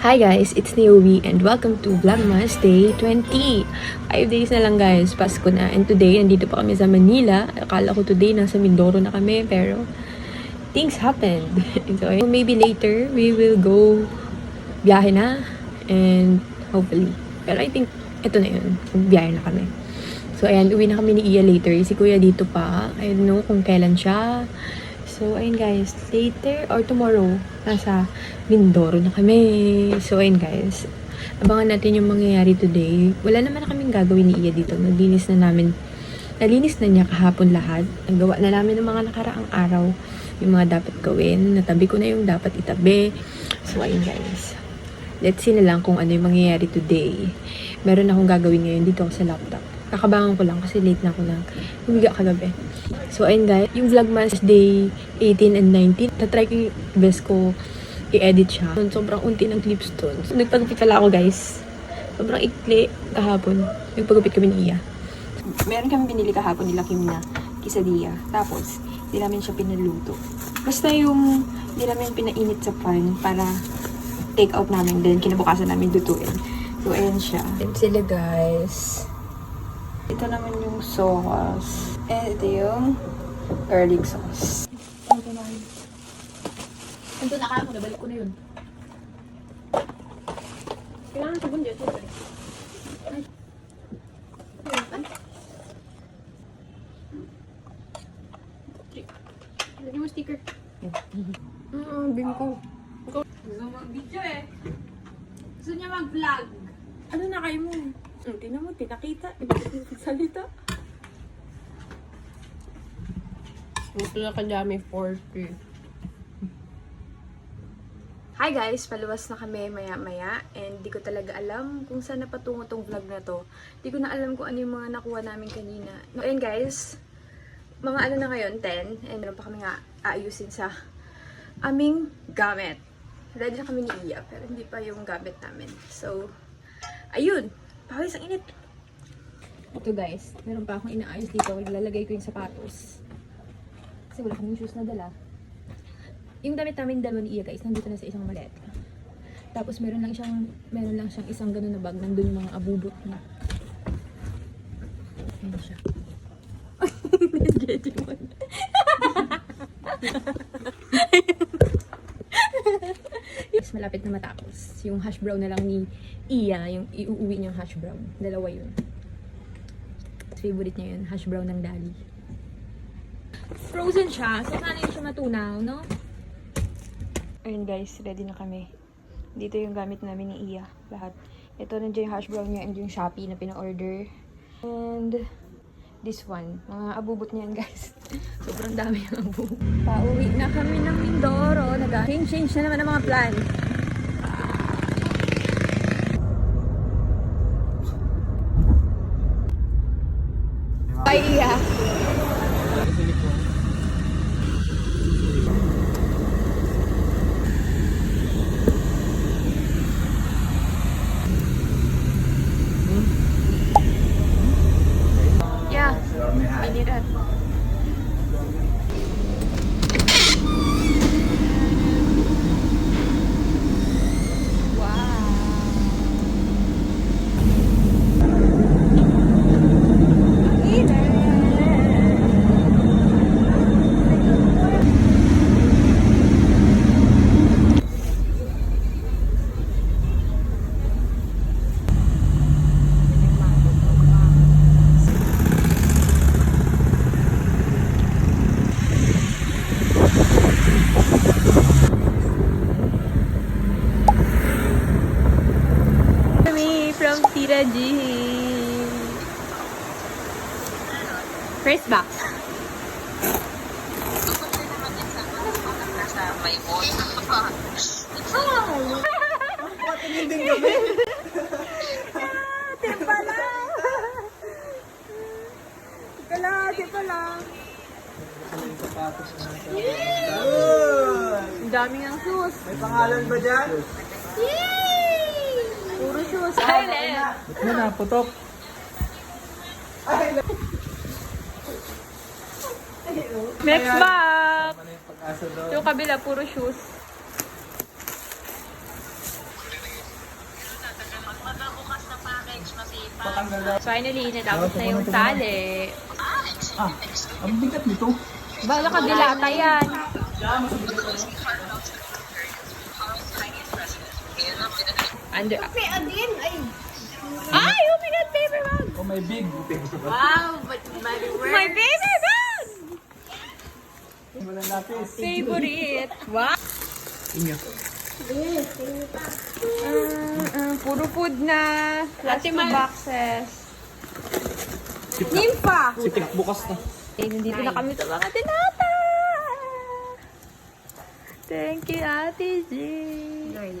Hi guys, it's Naomi and welcome to Vlogmas Day 20. 5 days na lang guys, Pasko na. And today, nandito pa kami sa Manila. Akala ko today nasa Mindoro na kami, pero things happened. So maybe later, we will go biyahe na. And hopefully. Pero I think, ito na yun. Biyahe na kami. So ayan, uwi na kami ni Iya later. Si Kuya dito pa. I don't know kung kailan siya. So, ayun guys, later or tomorrow, nasa Mindoro na kami. So, ayun guys, abangan natin yung mangyayari today. Wala naman na kaming gagawin ni Iya dito. Nalinis na niya kahapon lahat. Nagawa na namin ng mga nakaraang araw. Yung mga dapat gawin. Natabi ko na yung dapat itabi. So, ayun guys. Let's see na lang kung ano yung mangyayari today. Meron akong gagawin ngayon dito ako sa laptop. Kakabangan ko lang kasi late na ako na humiga kagabi. So, ayun guys, yung Vlogmas Day 18 and 19, tatry ko yung best ko i-edit siya. Sobrang unti ng clips doon. So, nagpagupit pala ako guys. Sobrang ikli kahapon. Nagpagupit kami ni Iya. Meron kami binili kahapon nila Kim na quesadilla. Tapos, hindi namin siya pinaluto. Basta yung hindi namin pinainit sa pan para take out namin. Then, kinabukasan namin lutuin. So, ayan siya. Ayan sila guys. Ito naman yung sauce. And ito yung garlic sauce. Ito na kaya mo, nabalik ko na yun. Kailangan sabon dyan. Lagyan mo sticker. Bingko. Gusto mag-video eh. Gusto niya mag-vlog. Ano na kayo mo? Tingnan mo, tinakita. Iba salita. Gusto na kanyami 40. Hi guys, paluwas na kami maya-maya and di ko talaga alam kung saan napatungo tong vlog na to. Di ko na alam kung ano yung mga nakuha namin kanina. No, and guys, mga ano na ngayon, 10, and meron pa kami nga aayusin sa aming gamit. Ready na kami ni Iya, pero hindi pa yung gamit namin. So, ayun, pawis ang init. Ito guys, meron pa akong inaayos dito. Lalagay ko yung sapatos. Kasi wala kaming shoes na dala. Yung damit namin dalawa ni Iya guys, nandito na sa isang maleta. Tapos meron lang siyang isang ganun na bag, nandun yung mga abubot niya. Ayan siya. Digimon. Malapit na matapos. Yung hash brown na lang ni Iya, yung iuuwi niyang hash brown. Dalawa yun. Favorite niya yun, hash brown ng Dali. Frozen siya, so sana yun siya matunaw, no? Ayun guys, ready na kami. Dito yung gamit namin ni Iya, lahat. Ito nandiyan yung hash brown niya and yung Shopee na pina-order. And this one, mga abubot niyan guys. Sobrang dami yung abubot. Pauwi na kami ng Mindoro. Nag-change na naman ang mga plan. Bye, Iya. Yeah, we need it. From Tira G. First box. Ang daming ang shoes. May pangalan ba dyan? Yay! Puro shoes. Ay, Ba't mo naputok? next box. Ano yung pag-asa daw? Yung kabila, puro shoes. Finally, natapos na yung tali. Ah, ang bigat nito. Bala ka dilata yan. Under... Ay, oh my God, paper bag! Oh, may big. Wow, but My paper bag! Wala natin. Favorite! Wow! Inyo. Puro food na. Plastic boxes. Nympha! Sitik bukas na. Eh, nandito na kami sa mga tinata! Thank you, Ate G. Nine.